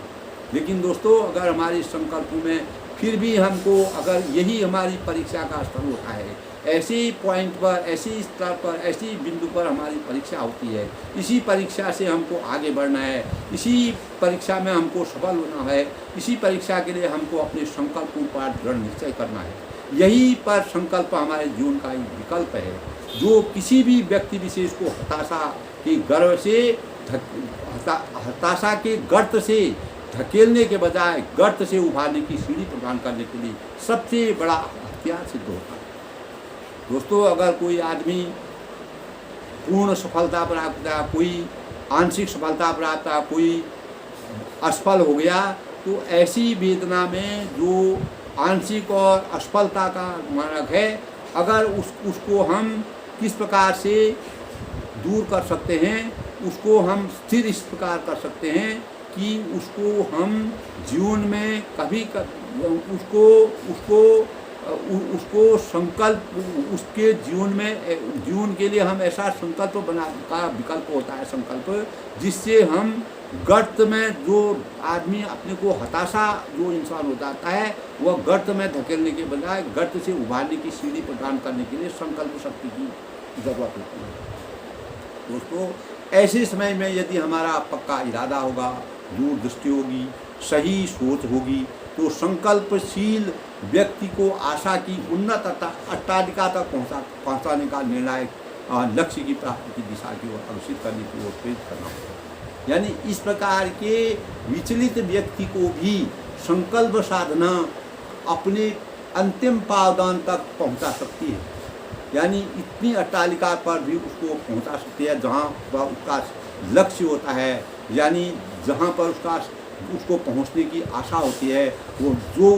[SPEAKER 1] लेकिन दोस्तों, अगर हमारे संकल्पों में फिर भी हमको, अगर यही हमारी परीक्षा का स्तर होता है, ऐसे पॉइंट पर, ऐसी स्तर पर, ऐसी बिंदु पर हमारी परीक्षा होती है, इसी परीक्षा से हमको आगे बढ़ना है, इसी परीक्षा में हमको सफल होना है, इसी परीक्षा के लिए हमको अपने संकल्पों पर दृढ़ निश्चय करना है। यही पर संकल्प हमारे जीवन का एक विकल्प है, जो किसी भी व्यक्ति विशेष को हताशा के गर्त से धकेलने के बजाय गर्त से उभारने की सीढ़ी प्रदान करने के लिए सबसे बड़ा हथियार सिद्ध होता है। दोस्तों, अगर कोई आदमी पूर्ण सफलता प्राप्त किया, कोई आंशिक सफलता प्राप्त किया, कोई असफल हो गया, तो ऐसी वेदना में जो आंशिक और असफलता का मानक है, अगर उसको हम किस प्रकार से दूर कर सकते हैं, उसको हम स्थिर इस प्रकार कर सकते हैं कि उसको हम जीवन में कभी उसको संकल्प, उसके जीवन के लिए हम ऐसा संकल्प बना का विकल्प होता है, संकल्प जिससे हम गर्त में, जो आदमी अपने को हताशा जो इंसान हो जाता है, वह गर्त में धकेलने के बजाय गर्त से उभारने की सीढ़ी प्रदान करने के लिए संकल्प शक्ति की जरूरत होती है। दोस्तों, ऐसे समय में यदि हमारा पक्का इरादा होगा, दूरदृष्टि होगी, सही सोच होगी, तो संकल्पशील व्यक्ति को आशा की उन्नत अट्टालिका तक पहुँचाने का निर्णायक लक्ष्य की प्राप्ति की दिशा की ओर अग्रसित करने की ओर प्रेरित करना होगा। यानी इस प्रकार के विचलित व्यक्ति को भी संकल्प साधना अपने अंतिम पावदान तक पहुंचा सकती है। यानी इतनी अट्टालिका पर भी उसको पहुंचा सकती है जहां पर उसका लक्ष्य होता है, यानी जहां पर उसको पहुंचने की आशा होती है, वो जो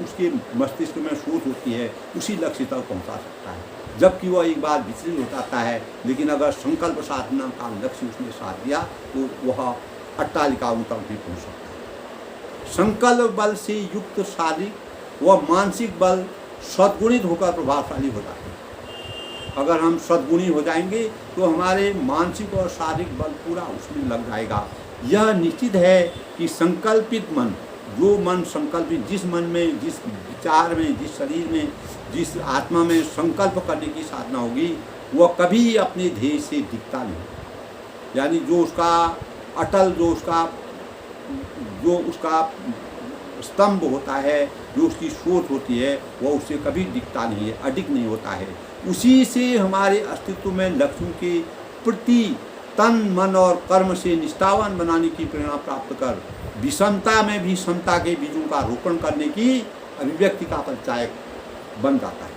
[SPEAKER 1] उसके मस्तिष्क में सोच होती है, उसी लक्ष्य तक पहुंचा सकता है। जबकि वह एक बार विचलित हो जाता है, लेकिन अगर संकल्प साधना का लक्ष्य उसने साध दिया तो वह अट्टालिकाओं तक भी पहुंच सकता है। संकल्प बल से युक्त शारीरिक व मानसिक बल सद्गुणित होकर प्रभावशाली हो जाते हैं। अगर हम सद्गुणी हो जाएंगे तो हमारे मानसिक और शारीरिक बल पूरा उसमें लग जाएगा। यह निश्चित है कि संकल्पित मन, जो मन संकल्पित, जिस मन में, जिस विचार में, जिस शरीर में, जिस आत्मा में संकल्प करने की साधना होगी, वह कभी अपने ध्येय से दिखता नहीं। यानी जो उसका अटल, जो उसका स्तंभ होता है, जो उसकी सोच होती है, वह उससे कभी दिखता नहीं है, अडिग नहीं होता है। उसी से हमारे अस्तित्व में लक्ष्यों के प्रति तन, मन और कर्म से निष्ठावान बनाने की प्रेरणा प्राप्त कर विषमता में भी समता के बीजों का रोपण करने की अभिव्यक्ति का परिचायक बन जाता है।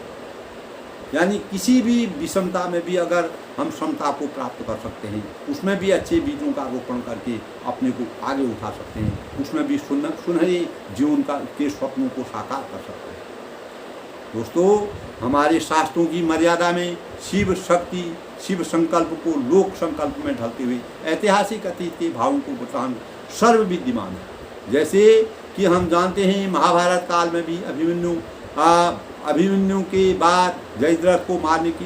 [SPEAKER 1] यानी किसी भी विषमता में भी अगर हम समता को प्राप्त कर सकते हैं, उसमें भी अच्छे बीजों का रोपण करके अपने को आगे उठा सकते हैं, उसमें भी सुनहरे जीवन के स्वप्नों को साकार कर सकते हैं। दोस्तों, हमारे शास्त्रों की मर्यादा में शिव शक्ति, शिव संकल्प को लोक संकल्प में ढलते हुए ऐतिहासिक अतीत के भावों को बचान सर्वविद्यमान है। जैसे कि हम जानते हैं, महाभारत काल में भी अभिमन्यु के बाद जयद्रथ को मारने की,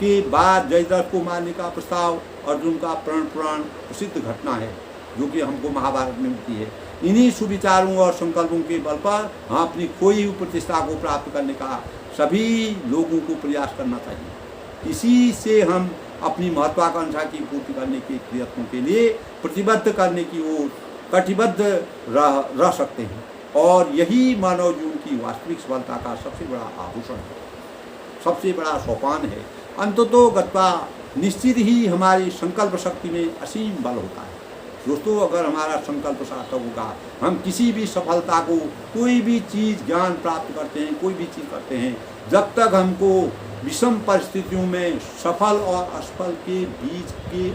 [SPEAKER 1] के बाद जयद्रथ को मारने का प्रस्ताव अर्जुन का पुराण प्रसिद्ध घटना है, जो कि हमको महाभारत में मिलती है। इन्हीं सुविचारों और संकल्पों के बल पर हम अपनी खोई हुई प्रतिष्ठा को प्राप्त करने का सभी लोगों को प्रयास करना चाहिए। इसी से हम अपनी महत्वाकांक्षा की पूर्ति करने के प्रयत्नों के लिए प्रतिबद्ध करने की ओर कटिबद्ध रह सकते हैं, और यही मानव जीवन की वास्तविक सफलता का सबसे बड़ा आभूषण है, सबसे बड़ा सोपान है। अंततोगत्वा निश्चित ही हमारी संकल्प शक्ति में असीम बल होता है। दोस्तों, अगर हमारा संकल्प सार्थक होगा, हम किसी भी सफलता को, कोई भी चीज़ ज्ञान प्राप्त करते हैं, कोई भी चीज़ करते हैं, जब तक हमको विषम परिस्थितियों में सफल और असफल के बीच के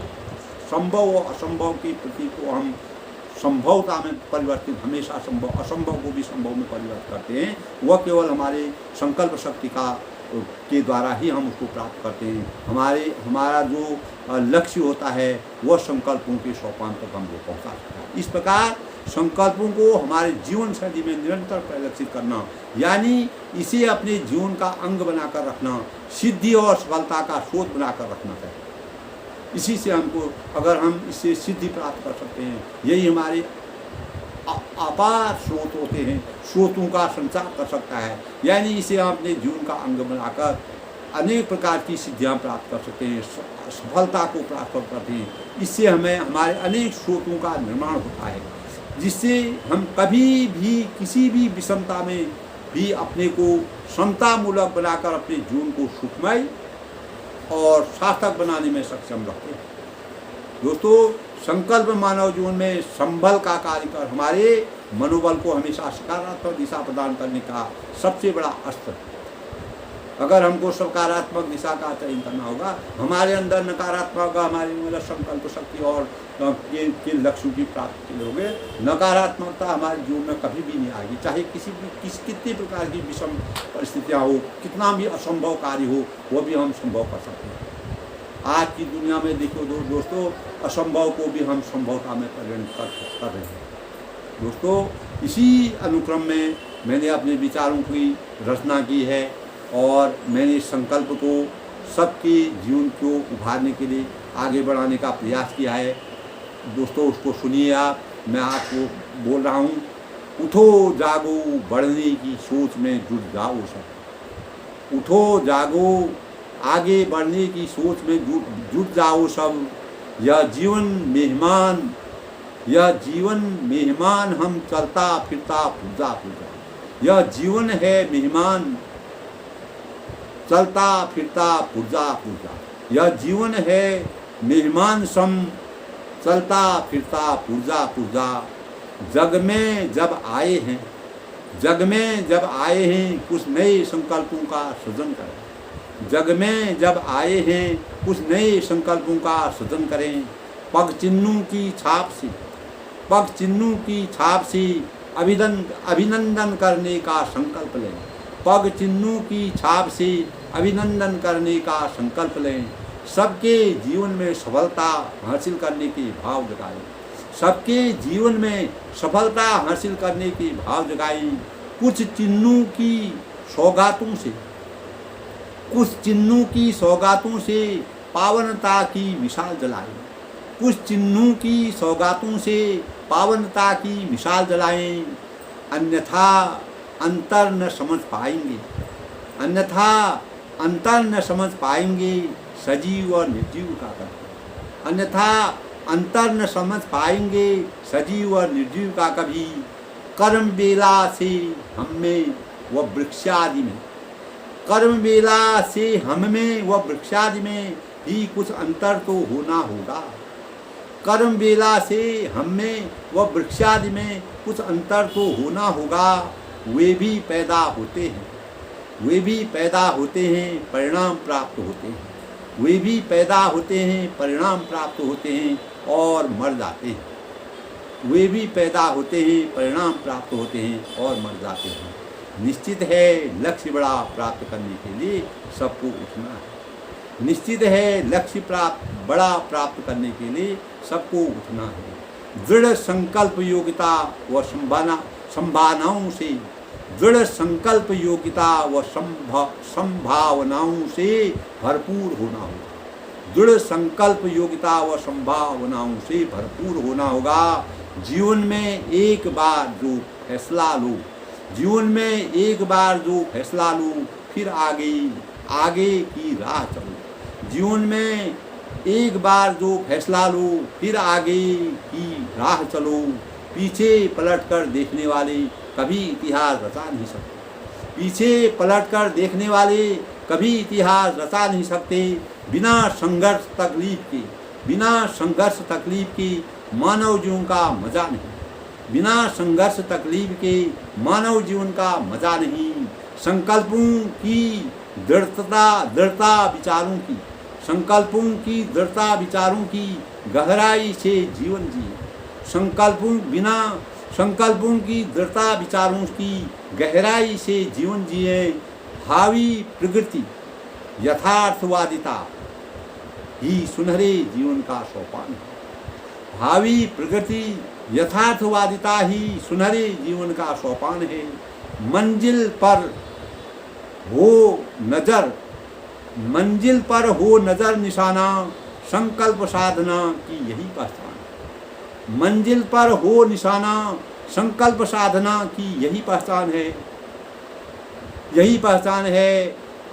[SPEAKER 1] संभव और असंभव के प्रति को हम संभवता में परिवर्तित, हमेशा संभव असंभव को भी संभव में परिवर्तित करते हैं। वह केवल हमारे संकल्प शक्ति के द्वारा ही हम उसको प्राप्त करते हैं। हमारा जो लक्ष्य होता है वह संकल्पों के सोपान तक हमको पहुँचा सकता है। इस प्रकार संकल्पों को हमारे जीवन शैली में निरंतर परिलक्षित करना, यानी इसे अपने जीवन का अंग बनाकर रखना, सिद्धि और सफलता का स्रोत बनाकर रखना चाहिए। इसी से हमको, अगर हम इससे सिद्धि प्राप्त कर सकते हैं, यही हमारे अपार स्रोत होते हैं, स्रोतों का संचार कर सकता है। यानी इसे हम अपने जीवन का अंग बनाकर अनेक प्रकार की सिद्धियां प्राप्त कर सकते हैं, सफलता को प्राप्त कर सकते हैं। इससे हमें हमारे अनेक स्रोतों का निर्माण होता है, जिससे हम कभी भी किसी भी विषमता में भी अपने को समतामूलक बनाकर अपने जीवन को सुखमय और सार्थक बनाने में सक्षम रहते हैं। दोस्तों, संकल्प मानव जीवन में संबल का कार्य कर हमारे मनोबल को हमेशा सकारात्मक दिशा प्रदान करने का सबसे बड़ा अस्त्र है। अगर हमको सकारात्मक दिशा का चयन करना होगा, हमारे अंदर नकारात्मक, हमारे अंदर संकल्प शक्ति और के लक्ष्यों की प्राप्ति के लिए नकारात्मकता हमारे जीवन में कभी भी नहीं आएगी। चाहे कितनी प्रकार की विषम परिस्थितियाँ हो, कितना भी असंभव कार्य हो, वो भी हम संभव कर सकते हैं। आज की दुनिया में देखो दोस्तों, असंभव को भी हम संभवता में परिणत कर रहे हैं। दोस्तों, इसी अनुक्रम में मैंने अपने विचारों की रचना की है और मैंने इस संकल्प को सबके जीवन को उभारने के लिए आगे बढ़ाने का प्रयास किया है। दोस्तों, उसको सुनिए आप। मैं आपको बोल रहा हूँ, उठो जागो बढ़ने की सोच में जुट जाओ सब। उठो जागो आगे बढ़ने की सोच में जुट जाओ सब। यह जीवन मेहमान हम चलता फिरता पूजा पूजा। यह जीवन है मेहमान चलता फिरता पूजा पूजा। यह जीवन है मेहमान सम चलता फिरता पूजा पूजा। जग में जब आए हैं कुछ नए संकल्पों का सृजन करें। जग में जब आए हैं कुछ नए संकल्पों का सृजन करें। पग चिन्हों की छाप से अभिनंदन करने का संकल्प लें। पग चिन्हों की छाप से अभिनंदन करने का संकल्प लें। सबके जीवन में सफलता हासिल करने के भाव जगाएं। सबके जीवन में सफलता हासिल करने के भाव जगाएं। कुछ चिन्हों की सौगातों से पावनता की मिसाल जलाएं। कुछ चिन्हों की सौगातों से पावनता की मिसाल जलाएं। अन्यथा अंतर न समझ पाएंगे सजीव और निर्जीव का कभी। अन्यथा अंतर न समझ पाएंगे सजीव और निर्जीव का कभी। कर्म बेला से हमें व वृक्षादि में ही कुछ अंतर तो होना होगा। कर्म बेला से हमें व वृक्षादि में कुछ अंतर तो होना होगा। वे भी पैदा होते हैं परिणाम प्राप्त होते हैं। वे भी पैदा होते हैं परिणाम प्राप्त होते हैं और मर जाते हैं। वे भी पैदा होते हैं परिणाम प्राप्त होते हैं और मर जाते हैं। निश्चित है लक्ष्य बड़ा प्राप्त करने के लिए सबको उठना है। निश्चित है लक्ष्य बड़ा प्राप्त करने के लिए सबको उठना है। दृढ़ संकल्प योग्यता व संभावनाओं से भरपूर होना होगा। दृढ़ संकल्प योग्यता व संभावनाओं से भरपूर होना होगा। जीवन में एक बार जो फैसला लो फिर आगे की राह चलो। जीवन में एक बार जो फैसला लो फिर आगे की राह चलो। पीछे पलट कर देखने वाले कभी इतिहास रचा नहीं सकते। पीछे पलट कर देखने वाले कभी इतिहास रचा नहीं सकते। बिना संघर्ष तकलीफ के मानव जीवन का मजा नहीं। बिना संघर्ष तकलीफ के मानव जीवन का मजा नहीं। संकल्पों की दृढ़ता विचारों की, संकल्पों की दृढ़ता विचारों की गहराई से जीवन जिए। संकल्पों की दृढ़ता विचारों की गहराई से जीवन जिए। भावी प्रगति यथार्थवादिता ही सुनहरे जीवन का सोपान है। भावी प्रगति यथार्थवादिता ही सुनहरे जीवन का सोपान है। मंजिल पर हो नजर निशाना, संकल्प साधना की यही पहचान है। मंजिल पर हो निशाना, संकल्प साधना की यही पहचान है।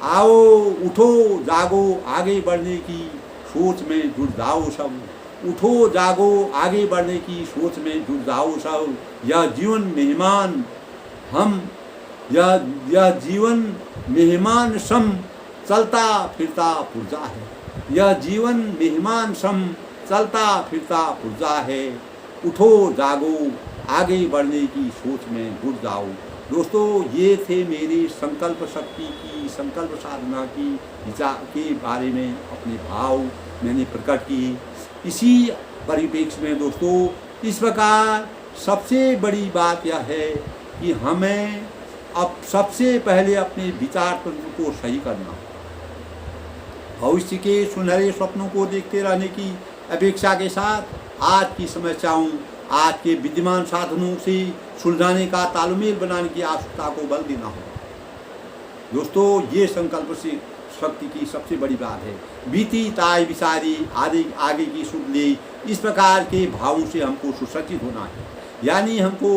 [SPEAKER 1] आओ उठो जागो आगे बढ़ने की सोच में जुट जाओ सब। उठो जागो आगे बढ़ने की सोच में जुट जाओ सब। यह जीवन मेहमान सम चलता फिरता पुर्जा है। यह जीवन मेहमान सम चलता फिरता पुर्जा है। उठो जागो आगे बढ़ने की सोच में जुट जाओ। दोस्तों, ये थे मेरी संकल्प शक्ति की, संकल्प साधना की विचार के बारे में अपने भाव मैंने प्रकट किए। इसी परिप्रेक्ष्य में दोस्तों, इस प्रकार सबसे बड़ी बात यह है कि हमें अब सबसे पहले अपने विचार तंत्र को सही करना, भविष्य के सुनहरे स्वप्नों को देखते रहने की अपेक्षा के साथ आज की समस्याओं, आज के विद्यमान साधनों से सुलझाने का तालमेल बनाने की आवश्यकता को बल देना होगा। दोस्तों, ये संकल्प से शक्ति की सबसे बड़ी बात है। बीती ताय विचारी आगे की सुध ले, इस प्रकार के भावों से हमको सुसज्जित होना है। यानी हमको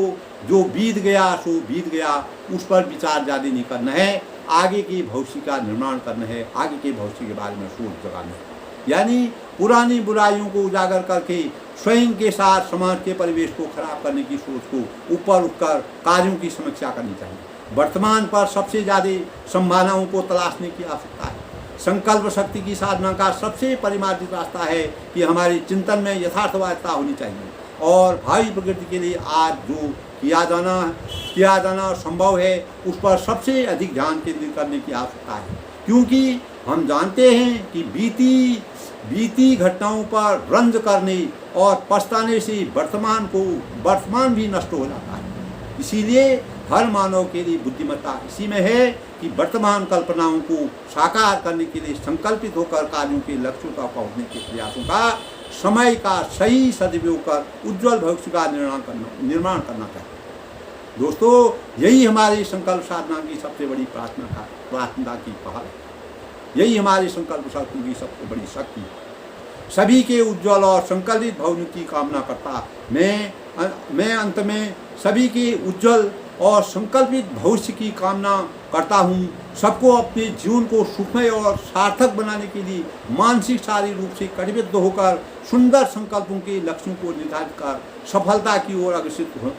[SPEAKER 1] जो बीत गया सो बीत गया, उस पर विचार ज़्यादा नहीं करना है। आगे के भविष्य का निर्माण करना है, आगे के भविष्य के बारे में सोच जगाना है। यानी पुरानी बुराइयों को उजागर करके स्वयं के साथ समाज के परिवेश को खराब करने की सोच को ऊपर उठकर कार्यों की समीक्षा करनी चाहिए। वर्तमान पर सबसे ज़्यादा संभावनाओं को तलाशने की आवश्यकता है। संकल्प शक्ति की साधना का सबसे परिमार्जित रास्ता है कि हमारे चिंतन में यथार्थवादिता होनी चाहिए और भावी प्रगति के लिए आज जो किया जाना संभव है, उस पर सबसे अधिक ध्यान केंद्रित करने की आवश्यकता है। क्योंकि हम जानते हैं कि बीती घटनाओं पर रंज करने और पछताने से वर्तमान भी नष्ट हो जाता है। इसीलिए हर मानव के लिए बुद्धिमत्ता इसी में है कि वर्तमान कल्पनाओं को साकार करने के लिए संकल्पित होकर कार्यों के लक्ष्यों तक पहुंचने के प्रयासों का समय का सही सदुपयोग कर उज्जवल भविष्य का निर्माण करना चाहिए। दोस्तों, यही हमारी संकल्प साधना की सबसे बड़ी प्रार्थना की पहल है। यही हमारी संकल्प साधना की सबसे बड़ी शक्ति है। सभी के उज्जवल और संकल्पित भविष्य की कामना करता मैं अंत में सभी के उज्जवल और संकल्पित भविष्य की कामना करता हूँ। सबको अपने जीवन को सुखमय और सार्थक बनाने के लिए मानसिक शारीरिक रूप से कटिबद्ध होकर सुंदर संकल्पों के लक्ष्यों को निर्धारित कर सफलता की ओर अग्रसर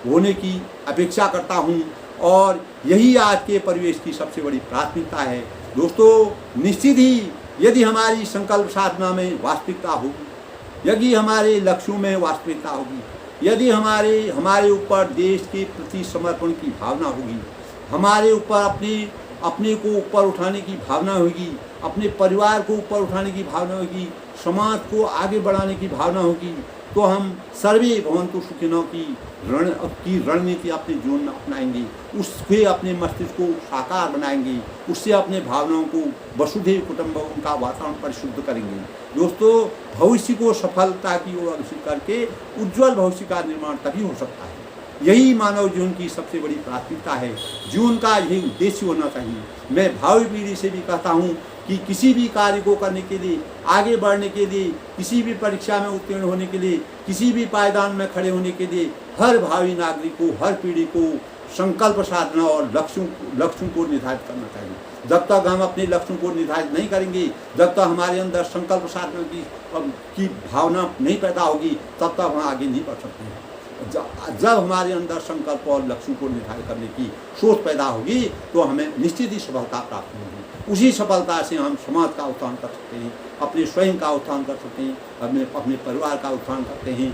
[SPEAKER 1] होने की अपेक्षा करता हूँ और यही आज के परिवेश की सबसे बड़ी प्राथमिकता है। दोस्तों, निश्चित ही यदि हमारी संकल्प साधना में वास्तविकता होगी, यदि हमारे लक्ष्यों में वास्तविकता होगी, यदि हमारे ऊपर देश के प्रति समर्पण की भावना होगी, हमारे ऊपर अपने को ऊपर उठाने की भावना होगी, अपने परिवार को ऊपर उठाने की भावना होगी, समाज को आगे बढ़ाने की भावना होगी, तो हम सर्वे भवन्तु सुखिनः की रणनीति अपने जीवन में अपनाएंगे। उससे अपने मस्तिष्क को साकार बनाएंगे, उससे अपने भावनाओं को वसुधैव कुटुम्बकम का वातावरण परिशुद्ध करेंगे। दोस्तों, भविष्य को सफलता की ओर अग्रसर करके उज्जवल भविष्य का निर्माण तभी हो सकता है। यही मानव जीवन की सबसे बड़ी प्राथमिकता है। जीवन का यही उद्देश्य होना चाहिए। मैं भावी पीढ़ी से भी कहता हूँ कि किसी भी कार्य को करने के लिए, आगे बढ़ने के लिए, किसी भी परीक्षा में उत्तीर्ण होने के लिए, किसी भी पायदान में खड़े होने के लिए हर भावी नागरिक को, हर पीढ़ी को संकल्प साधना और लक्ष्यों को निर्धारित करना चाहिए। जब तक हम अपने लक्ष्यों को निर्धारित नहीं करेंगे, जब तक हमारे अंदर संकल्प साधना की भावना नहीं पैदा होगी, तब तक हम आगे नहीं बढ़ सकते हैं। जब हमारे अंदर संकल्प और लक्ष्यों को निर्धारित करने की सोच पैदा होगी तो हमें निश्चित ही सफलता प्राप्त होगी। उसी सफलता से हम समाज का उत्थान कर सकते हैं, अपने स्वयं का उत्थान कर सकते हैं, अपने परिवार का उत्थान करते हैं,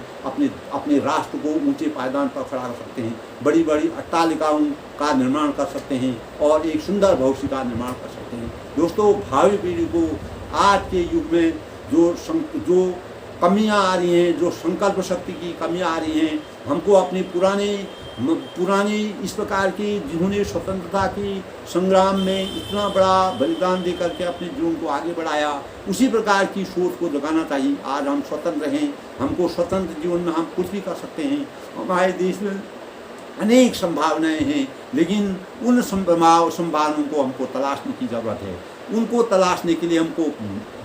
[SPEAKER 1] अपने राष्ट्र को ऊंचे पायदान पर खड़ा कर सकते हैं, बड़ी बड़ी अट्टालिकाओं का निर्माण कर सकते हैं और एक सुंदर भविष्य का निर्माण कर सकते हैं। दोस्तों, भावी पीढ़ी को आज के युग में जो कमियां आ रही हैं, जो संकल्प शक्ति की कमियां आ रही हैं, हमको अपने पुराने इस प्रकार की जिन्होंने स्वतंत्रता की संग्राम में इतना बड़ा बलिदान दे करके अपने जीवन को आगे बढ़ाया, उसी प्रकार की सोच को जगाना चाहिए। आज हम स्वतंत्र हैं, हमको स्वतंत्र जीवन में हम कुछ भी कर सकते हैं। हमारे देश में अनेक संभावनाएं हैं, लेकिन उन संभावनाओं को हमको तलाशने की ज़रूरत है। उनको तलाशने के लिए हमको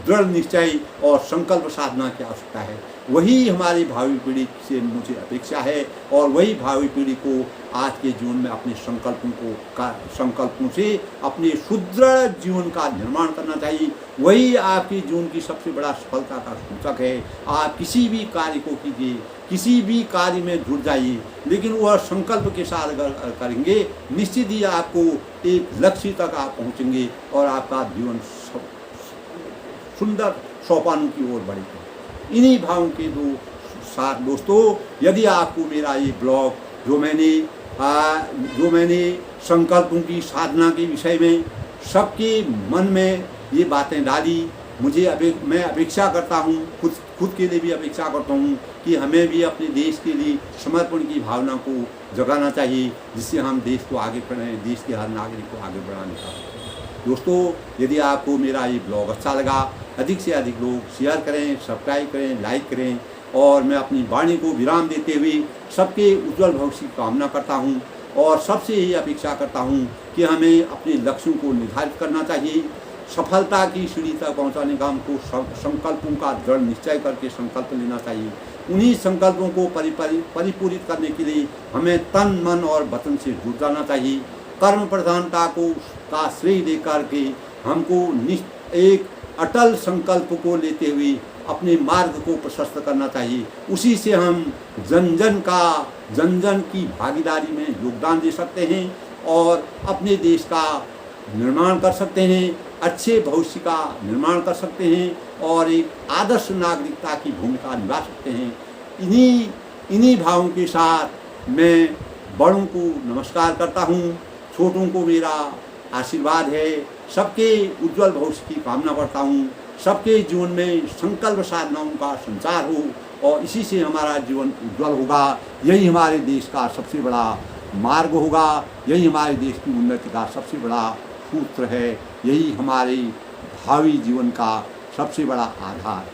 [SPEAKER 1] दृढ़ निश्चय और संकल्प साधना की आवश्यकता है। वही हमारी भावी पीढ़ी से मुझे अपेक्षा है और वही भावी पीढ़ी को आज के जीवन में अपने संकल्पों से अपने सुदृढ़ जीवन का निर्माण करना चाहिए। वही आपके जीवन की सबसे बड़ा सफलता का सूचक है। आप किसी भी कार्य को कीजिए, किसी भी कार्य में जुट जाइए, लेकिन वह संकल्प के साथ अगर करेंगे, निश्चित ही आपको एक लक्ष्य तक आप पहुँचेंगे और आपका जीवन सुंदर सोपानों की ओर बढ़ेगा। इन्हीं भावों के साथ दोस्तों, यदि आपको मेरा ये ब्लॉग जो मैंने संकल्पों की साधना के विषय में सबके मन में ये बातें डाली, मैं अपेक्षा करता हूँ, खुद के लिए भी अपेक्षा करता हूँ कि हमें भी अपने देश के लिए समर्पण की भावना को जगाना चाहिए, जिससे हम देश को आगे बढ़ाएं, देश के हर नागरिक को आगे बढ़ाने का। दोस्तों, यदि आपको मेरा ये ब्लॉग अच्छा लगा, अधिक से अधिक लोग शेयर करें, सब्सक्राइब करें, लाइक करें और मैं अपनी वाणी को विराम देते हुए सबके उज्जवल भविष्य की कामना करता हूं और सबसे यही अपेक्षा करता हूं कि हमें अपने लक्ष्यों को निर्धारित करना चाहिए। सफलता की सीढ़ी तक पहुंचाने का हमको संकल्पों का दृढ़ निश्चय करके संकल्प लेना चाहिए। उन्हीं संकल्पों को परिपूरित करने के लिए हमें तन, मन और वतन से जुड़ जाना चाहिए। कर्म प्रधानता का श्रेय देकर के हमको एक अटल संकल्प को लेते हुए अपने मार्ग को प्रशस्त करना चाहिए। उसी से हम जन जन की भागीदारी में योगदान दे सकते हैं और अपने देश का निर्माण कर सकते हैं, अच्छे भविष्य का निर्माण कर सकते हैं और एक आदर्श नागरिकता की भूमिका निभा सकते हैं। इन्हीं भावों के साथ मैं बड़ों को नमस्कार करता हूँ, छोटों को मेरा आशीर्वाद है। सबके उज्जवल भविष्य की कामना करता हूँ। सबके जीवन में संकल्प साधनाओं का संचार हो और इसी से हमारा जीवन उज्जवल होगा। यही हमारे देश का सबसे बड़ा मार्ग होगा, यही हमारे देश की उन्नति का सबसे बड़ा सूत्र है, यही हमारे भावी जीवन का सबसे बड़ा आधार